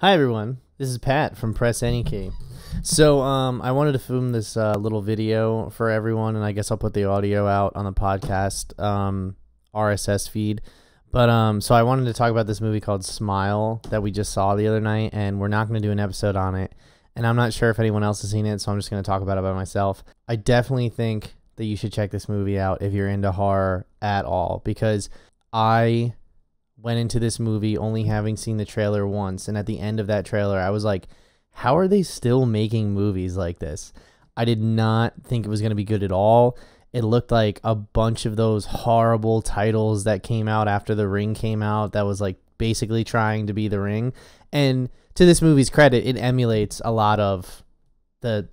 Hi everyone, this is Pat from Press Any Key. So I wanted to film this little video for everyone, and I guess I'll put the audio out on the podcast RSS feed. But so I wanted to talk about this movie called Smile that we just saw the other night, and we're not going to do an episode on it. And I'm not sure if anyone else has seen it, so I'm just going to talk about it by myself. I definitely think that you should check this movie out if you're into horror at all, because I went into this movie only having seen the trailer once, and at the end of that trailer I was like, how are they still making movies like this? I did not think it was going to be good at all. It looked like a bunch of those horrible titles that came out after The Ring came out that was like basically trying to be The Ring. And to this movie's credit, it emulates a lot of the,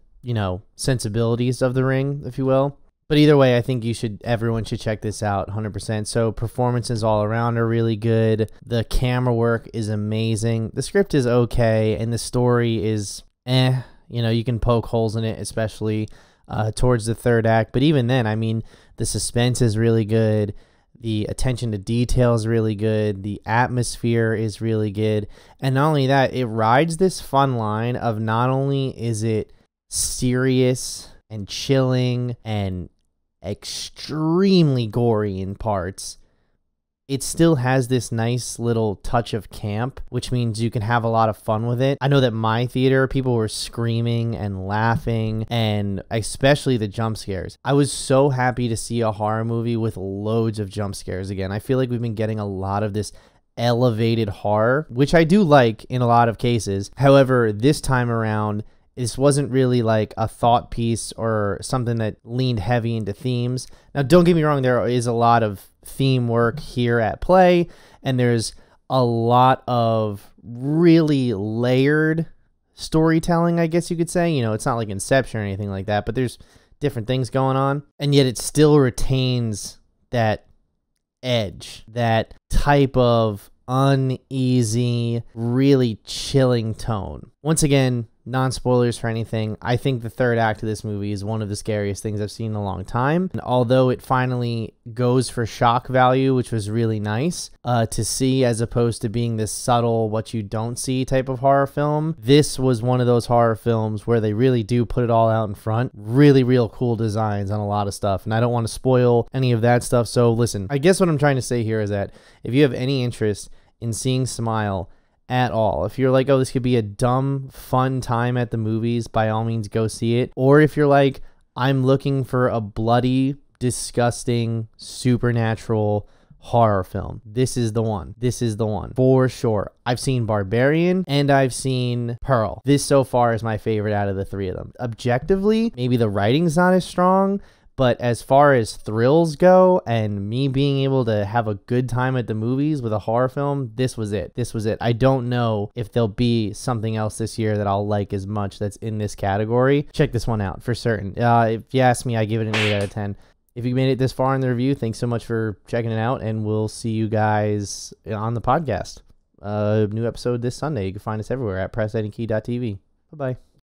sensibilities of The Ring, if you will. But either way, I think everyone should check this out 100%. So performances all around are really good. The camera work is amazing. The script is okay, and the story is you can poke holes in it, especially towards the third act. But even then, I mean, the suspense is really good. The attention to detail is really good. The atmosphere is really good. And not only that, it rides this fun line of not only is it serious and chilling and extremely gory in parts, it still has this nice little touch of camp, which means you can have a lot of fun with it. I know that my theater, people were screaming and laughing, and especially the jump scares. I was so happy to see a horror movie with loads of jump scares again. I feel like we've been getting a lot of this elevated horror, which I do like in a lot of cases. However, this time around, this wasn't really like a thought piece or something that leaned heavy into themes. Now, don't get me wrong, there is a lot of theme work here at play, and there's a lot of really layered storytelling, I guess you could say. It's not like Inception or anything like that, but there's different things going on, and yet it still retains that edge, that type of uneasy, really chilling tone. Once again, non-spoilers for anything, I think the third act of this movie is one of the scariest things I've seen in a long time. And although it finally goes for shock value, which was really nice to see, as opposed to being this subtle, what you don't see type of horror film, this was one of those horror films where they really do put it all out in front. Really real cool designs on a lot of stuff. And I don't want to spoil any of that stuff. So listen, I guess what I'm trying to say here is that if you have any interest in seeing Smile at all, if you're like, oh, this could be a dumb, fun time at the movies, by all means, go see it. Or if you're like, I'm looking for a bloody, disgusting, supernatural horror film, this is the one. This is the one for sure. I've seen Barbarian and I've seen Pearl. This so far is my favorite out of the three of them. Objectively, maybe the writing's not as strong, but as far as thrills go and me being able to have a good time at the movies with a horror film, this was it. This was it. I don't know if there'll be something else this year that I'll like as much that's in this category. Check this one out for certain. If you ask me, I give it an 8 out of 10. If you made it this far in the review, thanks so much for checking it out, and we'll see you guys on the podcast. New episode this Sunday. You can find us everywhere at pressanykey.tv. Bye-bye.